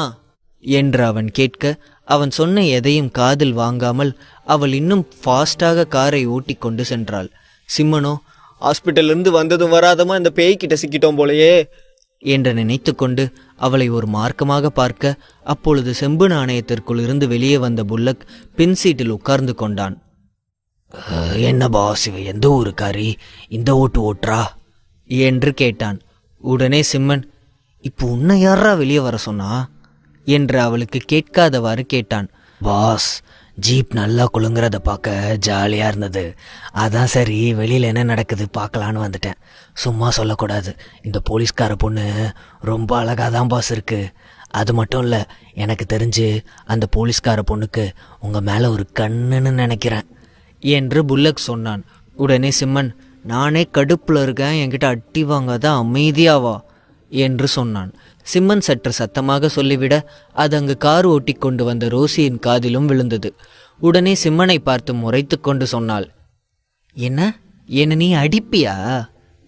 என்று அவன் கேட்க, அவன் சொன்ன எதையும் காதில் வாங்காமல் அவள் இன்னும் ஃபாஸ்டாக காரை ஓட்டி கொண்டு சென்றாள். சிம்மனோ, ஹாஸ்பிட்டலிருந்து வந்ததும் வராதமா இந்த பேய்கிட்ட சிக்கிட்டோம் போலையே என்று நினைத்து கொண்டு அவளை ஒரு மார்க்கமாக பார்க்க, அப்பொழுது செம்பு நாணயத்திற்குள் இருந்து வெளியே வந்த புல்லக் பின் சீட்டில் உட்கார்ந்து கொண்டான். என்ன பாஸ், இவ எந்த ஊருக்காரி, இந்த ஓட்டுறா என்று கேட்டான். உடனே சிம்மன், இப்போ உன்னை யாரா வெளியே வர சொன்னா என்று அவளுக்கு கேட்காதவாறு கேட்டான். பாஸ், ஜீப் நல்லா குலுங்குறத பார்க்க ஜாலியாக இருந்தது, அதான் சரி வெளியில் என்ன நடக்குது பார்க்கலான்னு வந்துட்டேன். சும்மா சொல்லக்கூடாது, இந்த போலீஸ்கார பொண்ணு ரொம்ப அழகாக தான் பாஸ் இருக்குது. அது மட்டும் இல்லை, எனக்கு தெரிஞ்சு அந்த போலீஸ்கார பொண்ணுக்கு உங்கள் மேலே ஒரு கண்ணுன்னு நினைக்கிறேன் என்று புல்லக் சொன்னான். உடனே சிம்மன், நானே கடுப்பில் இருக்கேன், என்கிட்ட அட்டி வாங்காத, அமைதியாவா என்று சொன்னான். சிம்மன் சற்று சத்தமாக சொல்லிவிட அது அங்கு கார் ஓட்டி கொண்டு வந்த ரோசியின் காதிலும் விழுந்தது. உடனே சிம்மனை பார்த்து முறைத்து கொண்டு சொன்னாள், என்ன நீ அடிப்பியா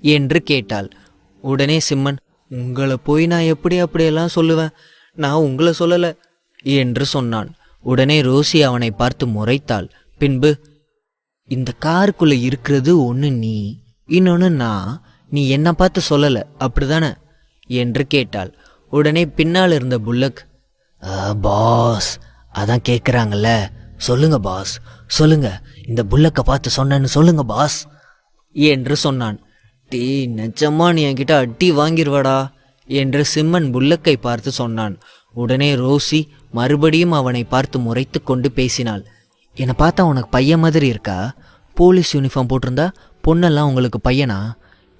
என்று கேட்டாள். உடனே சிம்மன், உங்களை போய் நான் எப்படி அப்படியெல்லாம் சொல்லுவேன், நான் உங்களை சொல்லலை என்று சொன்னான். உடனே ரோசி அவனை பார்த்து முறைத்தாள். பின்பு, இந்த காருக்குள்ளே இருக்கிறது ஒன்று நீ, இன்னொன்று நான், நீ என்னை பார்த்து சொல்லலை அப்படிதானே என்று கேட்டாள். உடனே பின்னால் இருந்த புல்லக், பாஸ் அதான் கேட்குறாங்கல்ல, சொல்லுங்க பாஸ், சொல்லுங்க, இந்த புல்லக்கை பார்த்து சொன்னேன்னு சொல்லுங்க பாஸ் என்று சொன்னான். டீ, நிஜமா நீ என்கிட்ட அட்டி வாங்கிடுவாடா என்று சிம்மன் புல்லக்கை பார்த்து சொன்னான். உடனே ரோசி மறுபடியும் அவனை பார்த்து முறைத்து கொண்டு பேசினாள். என்னை பார்த்தா உனக்கு பையன் மாதிரி இருக்கா? போலீஸ் யூனிஃபார்ம் போட்டிருந்தா பொண்ணெல்லாம் உங்களுக்கு பையனா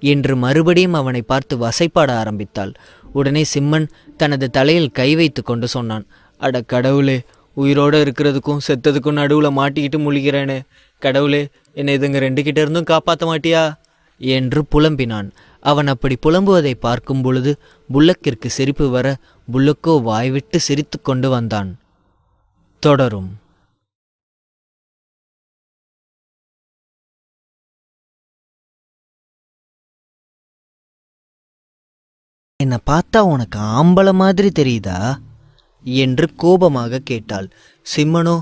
என்று மறுபடியும் அவனை பார்த்து வசைப்பாட ஆரம்பித்தாள். உடனே சிம்மன் தனது தலையில் கை வைத்து கொண்டு சொன்னான். அட கடவுளே, உயிரோடு இருக்கிறதுக்கும் செத்ததுக்கும் நடுவில் மாட்டிக்கிட்டு முழிக்கிறேனே கடவுளே, என்னை இதுங்க 2 கிட்ட இருந்தும் காப்பாற்ற மாட்டியா என்று புலம்பினான். அவன் அப்படி புலம்புவதை பார்க்கும் பொழுது புல்லக்கிற்கு சிரிப்பு வர, புல்லக்கோ வாய்விட்டு சிரித்து கொண்டு வந்தான். தொடரும். என்னை பார்த்தா உனக்கு ஆம்பளை மாதிரி தெரியுதா என்று கோபமாக கேட்டாள். சிம்மனோ,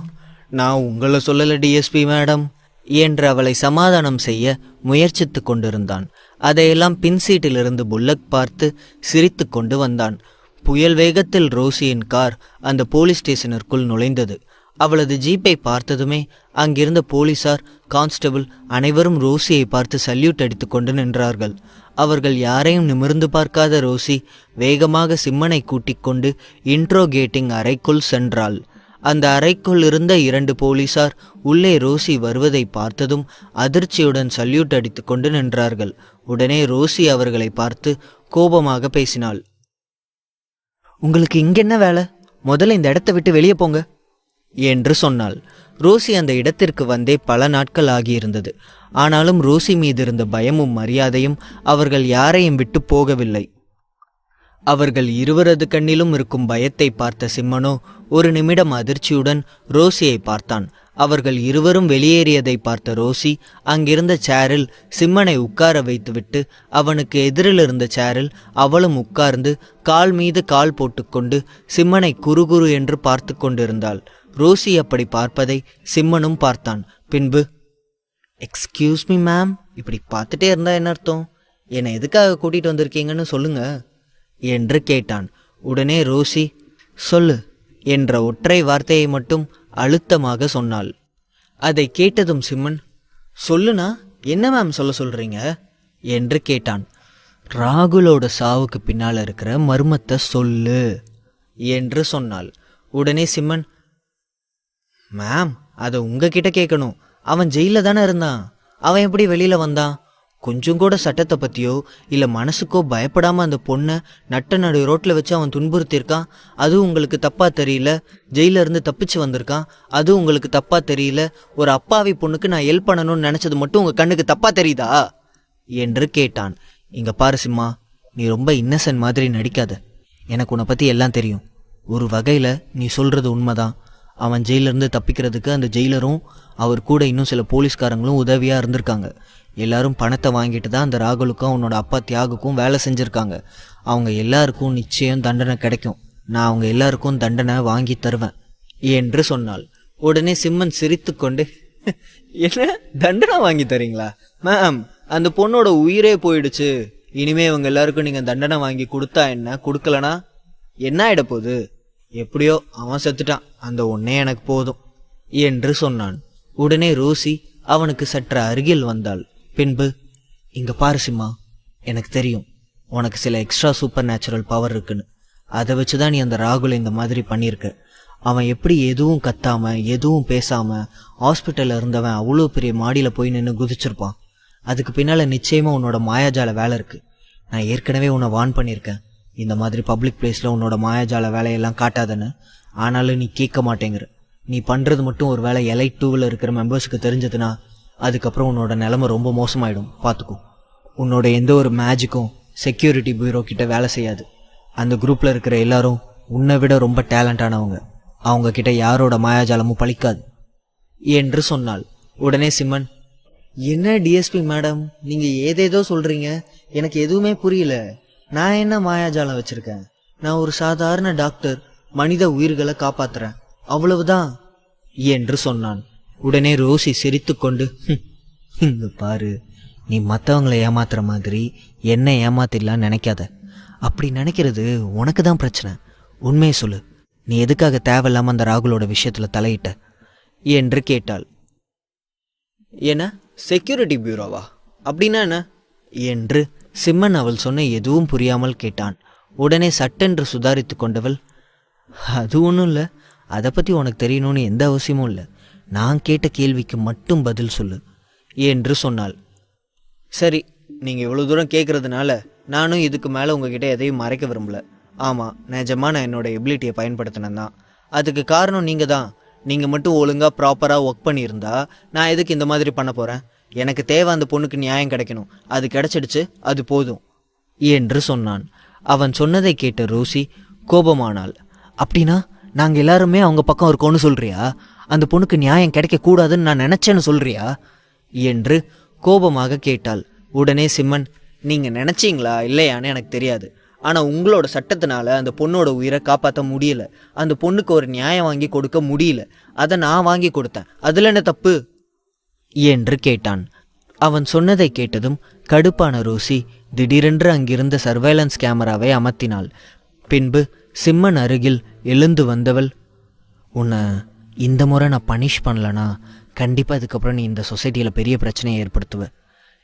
நான் உங்களை சொல்லலை டிஎஸ்பி மேடம் என்று அவளை சமாதானம் செய்ய முயற்சித்து கொண்டிருந்தான். அதையெல்லாம் பின் சீட்டிலிருந்து புல்லக் பார்த்து சிரித்து கொண்டு வந்தான். புயல் வேகத்தில் ரோசியின் கார் அந்த போலீஸ் ஸ்டேஷனிற்குள் நுழைந்தது. அவளது ஜீப்பை பார்த்ததுமே அங்கிருந்த போலீசார், கான்ஸ்டபிள் அனைவரும் ரோசியை பார்த்து சல்யூட் அடித்து கொண்டு நின்றார்கள். அவர்கள் யாரையும் நிமிர்ந்து பார்க்காத ரோசி வேகமாக சிம்மனை கூட்டிக் கொண்டு இன்ட்ரோகேட்டிங் அறைக்குள் சென்றாள். அந்த அறைக்குள் இருந்த 2 போலீசார் உள்ளே ரோசி வருவதை பார்த்ததும் அதிர்ச்சியுடன் சல்யூட் அடித்து கொண்டு நின்றார்கள். உடனே ரோசி அவர்களை பார்த்து கோபமாக பேசினாள். 'உங்களுக்கு இங்கென்ன வேலை? முதல்ல இந்த இடத்தை விட்டு வெளியே போங்க' என்று ரோசி அவர்களை பார்த்து கோபமாக பேசினாள். 'உங்களுக்கு இங்கென்ன வேலை? முதல்ல இந்த இடத்தை விட்டு வெளியே போங்க' என்று சொன்னாள். ரோசி அந்த இடத்திற்கு வந்தே பல நாட்கள் ஆகியிருந்தது. ஆனாலும் ரோசி மீது இருந்த பயமும் மரியாதையும் அவர்கள் யாரையும் விட்டு போகவில்லை. அவர்கள் இருவரது கண்ணிலும் இருக்கும் பயத்தை பார்த்த சிம்மனோ ஒரு நிமிடம் அதிர்ச்சியுடன் ரோசியை பார்த்தான். அவர்கள் இருவரும் வெளியேறியதை பார்த்த ரோசி அங்கிருந்த சேரில் சிம்மனை உட்கார வைத்துவிட்டு அவனுக்கு எதிரில் இருந்த சேரில் அவளும் உட்கார்ந்து கால் மீது கால் போட்டுக்கொண்டு சிம்மனை குறுகுறு என்று பார்த்து கொண்டிருந்தாள். ரோசி அப்படி பார்ப்பதை சிம்மனும் பார்த்தான். பின்பு, எக்ஸ்கியூஸ் மீ மேம், இப்படி பார்த்துட்டே இருந்தா என்ன அர்த்தம்? என்னை எதுக்காக கூட்டிகிட்டு வந்திருக்கீங்கன்னு சொல்லுங்க என்று கேட்டான். உடனே ரோசி சொல்லு என்ற ஒற்றை வார்த்தையை மட்டும் அழுத்தமாக சொன்னாள். அதை கேட்டதும் சிம்மன், சொல்லுனா என்ன மேம் சொல்ல சொல்றீங்க என்று கேட்டான். ராகுலோட சாவுக்கு பின்னால் இருக்கிற மர்மத்தை சொல்லு என்று சொன்னாள். உடனே சிம்மன், மேம் அதை உங்ககிட்ட கேட்கணும். அவன் ஜெயிலில் தானே இருந்தான், அவன் எப்படி வெளியில வந்தான்? கொஞ்சம் கூட சட்டத்தை பற்றியோ இல்லை மனசுக்கோ பயப்படாமல் அந்த பொண்ணை நட்ட நடு ரோட்டில் வச்சு அவன் துன்புறுத்தியிருக்கான். அதுவும் உங்களுக்கு தப்பாக தெரியல. ஜெயிலில் இருந்து தப்பிச்சு வந்திருக்கான், அதுவும் உங்களுக்கு தப்பாக தெரியல. ஒரு அப்பாவி பொண்ணுக்கு நான் ஹெல்ப் பண்ணணும்னு நினச்சது மட்டும் உங்கள் கண்ணுக்கு தப்பாக தெரியுதா என்று கேட்டான். இங்கே பாரு சிம்மா, நீ ரொம்ப இன்னசென்ட் மாதிரி நடிக்காத. எனக்கு உன்னை பற்றி எல்லாம் தெரியும். ஒரு வகையில் நீ சொல்கிறது உண்மைதான். அவன் ஜெயிலிருந்து தப்பிக்கிறதுக்கு அந்த ஜெயிலரும் அவர் கூட இன்னும் சில போலீஸ்காரங்களும் உதவியாக இருந்திருக்காங்க. எல்லாரும் பணத்தை வாங்கிட்டு தான் அந்த ராகுலுக்கும் அவனோட அப்பா தியாகுக்கும் வேலை செஞ்சுருக்காங்க. அவங்க எல்லாருக்கும் நிச்சயம் தண்டனை கிடைக்கும். நான் அவங்க எல்லாருக்கும் தண்டனை வாங்கி தருவேன் என்று சொன்னாள். உடனே சிம்மன் சிரித்து கொண்டு, என்ன தண்டனை வாங்கி தரீங்களா மேம்? அந்த பொண்ணோட உயிரே போயிடுச்சு. இனிமே இவங்க எல்லாருக்கும் நீங்கள் தண்டனை வாங்கி கொடுத்தா என்ன, கொடுக்கலனா என்ன ஆயிட போகுது? எப்படியோ அவன் செத்துட்டான், அந்த ஒன்னே எனக்கு போதும் என்று சொன்னான். உடனே ரோசி அவனுக்கு சற்று அருகில் வந்தாள். பின்பு, இங்க பாரு சிம்மா, எனக்கு தெரியும் உனக்கு சில எக்ஸ்ட்ரா சூப்பர் நேச்சுரல் பவர் இருக்குன்னு. அதை வச்சுதான் நீ அந்த ராகுல இந்த மாதிரி பண்ணியிருக்க. அவன் எப்படி எதுவும் கத்தாம எதுவும் பேசாம ஹாஸ்பிட்டல்ல இருந்தவன் அவ்வளோ பெரிய மாடியில போய் நின்று குதிச்சிருப்பான். அதுக்கு பின்னால நிச்சயமா உன்னோட மாயாஜால வேலை இருக்கு. நான் ஏற்கனவே உன்னை வார்ன் பண்ணியிருக்கேன், இந்த மாதிரி பப்ளிக் பிளேஸ்ல உன்னோட மாயாஜால வேலையெல்லாம் காட்டாதன்னு. ஆனாலும் நீ கேட்க மாட்டேங்கிற. நீ பண்றது மட்டும் ஒரு வேளை எலைட் 2ல இருக்கிற மெம்பர்ஸுக்கு தெரிஞ்சதுன்னா அதுக்கப்புறம் உன்னோட நிலைமை ரொம்ப மோசமாயிடும். பார்த்துக்கோ. உன்னோட எந்த ஒரு மேஜிக்கும் செக்யூரிட்டி பியூரோ கிட்ட வேலை செய்யாது. அந்த குரூப்ல இருக்கிற எல்லாரும் உன்னை விட ரொம்ப டேலண்டானவங்க. அவங்க கிட்ட யாரோட மாயாஜாலமும் பழிக்காது என்று சொன்னாள். உடனே சிம்மன், என்ன டிஎஸ்பி மேடம், நீங்க ஏதேதோ சொல்றீங்க, எனக்கு எதுவுமே புரியல. நான் என்ன மாயாஜாலம் வச்சிருக்கேன்? நான் ஒரு சாதாரண டாக்டர், மனித உயிர்களை காப்பாத்துறேன், அவ்வளவுதான் என்று சொன்னான். உடனே ரோசி சிரித்து கொண்டு, இங்க பாரு, நீ மற்றவங்களை ஏமாத்துற மாதிரி என்ன ஏமாத்திடலான்னு நினைக்காத. அப்படி நினைக்கிறது உனக்கு தான் பிரச்சனை. உண்மையை சொல்லு, நீ எதுக்காக தேவையில்லாம அந்த ராகுலோட விஷயத்துல தலையிட்ட என்று கேட்டாள். என்ன செக்யூரிட்டி பியூரோவா? அப்படின்னா என்ன என்று சிம்மன் அவள் சொன்ன எதுவும் புரியாமல் கேட்டான். உடனே சட்டென்று சுதாரித்து கொண்டவள், அது ஒன்றும் இல்லை, அதை பற்றி உனக்கு தெரியணும்னு எந்த அவசியமும் இல்லை. நான் கேட்ட கேள்விக்கு மட்டும் பதில் சொல்லு என்று சொன்னாள். சரி, நீங்கள் இவ்வளோ தூரம் கேட்குறதுனால நானும் இதுக்கு மேலே உங்ககிட்ட எதையும் மறைக்க விரும்பல. ஆமாம், நிஜமாக நான் என்னோடய எபிலிட்டியை பயன்படுத்தினேன் தான். அதுக்கு காரணம் நீங்கள் தான். நீங்கள் மட்டும் ஒழுங்காக ப்ராப்பராக ஒர்க் பண்ணியிருந்தா நான் எதுக்கு இந்த மாதிரி பண்ண போகிறேன்? எனக்கு தேவை அந்த பொண்ணுக்கு நியாயம் கிடைக்கணும், அது கிடைச்சிடுச்சு, அது போதும் என்று சொன்னான். அவன் சொன்னதை கேட்ட ரோசி கோபமானாள். அப்படின்னா நாங்கள் எல்லாருமே அவங்க பக்கம் இருக்கோன்னு சொல்றியா? அந்த பொண்ணுக்கு நியாயம் கிடைக்கக்கூடாதுன்னு நான் நினச்சேன்னு சொல்றியா என்று கோபமாக கேட்டாள். உடனே சிம்மன், நீங்கள் நினச்சிங்களா இல்லையான்னு எனக்கு தெரியாது, ஆனால் உங்களோட சட்டத்தினால அந்த பொண்ணோட உயிரை காப்பாற்ற முடியல. அந்த பொண்ணுக்கு ஒரு நியாயம் வாங்கி கொடுக்க முடியல. அதை நான் வாங்கி கொடுத்தேன், அதில் என்ன தப்பு என்று கேட்டான். அவன் சொன்னதை கேட்டதும் கடுப்பான ரோசி திடீரென்று அங்கிருந்த சர்வேலன்ஸ் கேமராவை அமர்த்தினாள். பின்பு சிம்மன் அருகில் எழுந்து வந்தவள், உன்னை இந்த முறை நான் பனிஷ் பண்ணலனா கண்டிப்பாக இதுக்கப்புறம் நீ இந்த சொசைட்டியில் பெரிய பிரச்சனையை ஏற்படுத்துவ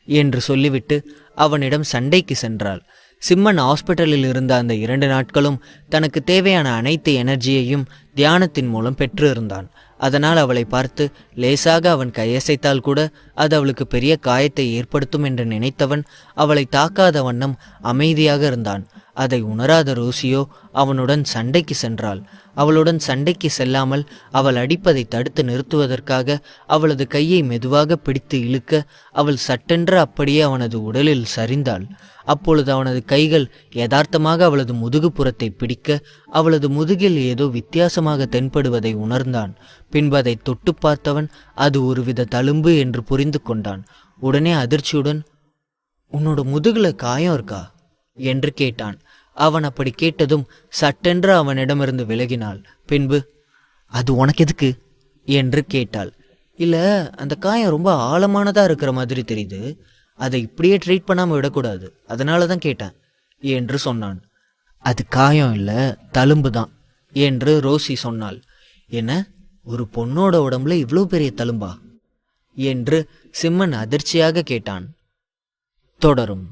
என்று சொல்லிவிட்டு அவனிடம் சண்டைக்கு சென்றாள். சிம்மன் ஹாஸ்பிட்டலில் இருந்த அந்த 2 நாட்களும் தனக்கு தேவையான அனைத்து எனர்ஜியையும் தியானத்தின் மூலம் பெற்று இருந்தான். அதனால் அவளை பார்த்து லேசாக அவன் கையசைத்தால் கூட அது அவளுக்கு பெரிய காயத்தை ஏற்படுத்தும் என்று நினைத்தவன் அவளை தாக்காத வண்ணம் அமைதியாக இருந்தான். அதை உணராத ரோசியோ அவனுடன் சண்டைக்கு சென்றாள். அவளுடன் சண்டைக்கு செல்லாமல் அவள் அடிப்பதை தடுத்து நிறுத்துவதற்காக அவளது கையை மெதுவாக பிடித்து இழுக்க அவள் சட்டென்று அப்படியே அவனது உடலில் சரிந்தாள். அப்பொழுது அவனது கைகள் யதார்த்தமாக அவளது முதுகுப்புறத்தை பிடிக்க அவளது முதுகில் ஏதோ வித்தியாசமாக தென்படுவதை உணர்ந்தான். பின்பு அதை தொட்டு பார்த்தவன் அது ஒருவித தழும்பு என்று புரிந்து கொண்டான். உடனே அதிர்ச்சியுடன், உன்னோட முதுகுல காயம் இருக்கா என்று கேட்டான். அவன் அப்படி கேட்டதும் சட்டென்று அவனிடமிருந்து விலகினாள். பின்பு, அது உனக்கு எதுக்கு என்று கேட்டாள். இல்லை, அந்த காயம் ரொம்ப ஆழமானதா இருக்கிற மாதிரி தெரியுது, அதை இப்படியே ட்ரீட் பண்ணாமல் விடக்கூடாது, அதனால தான் கேட்டேன் என்று சொன்னான். அது காயம் இல்லை, தழும்பு தான் என்று ரோசி சொன்னாள். என்ன, ஒரு பொண்ணோட உடம்புல இவ்வளோ பெரிய தழும்பா என்று சிம்மன் அதிர்ச்சியாக கேட்டான். தொடரும்.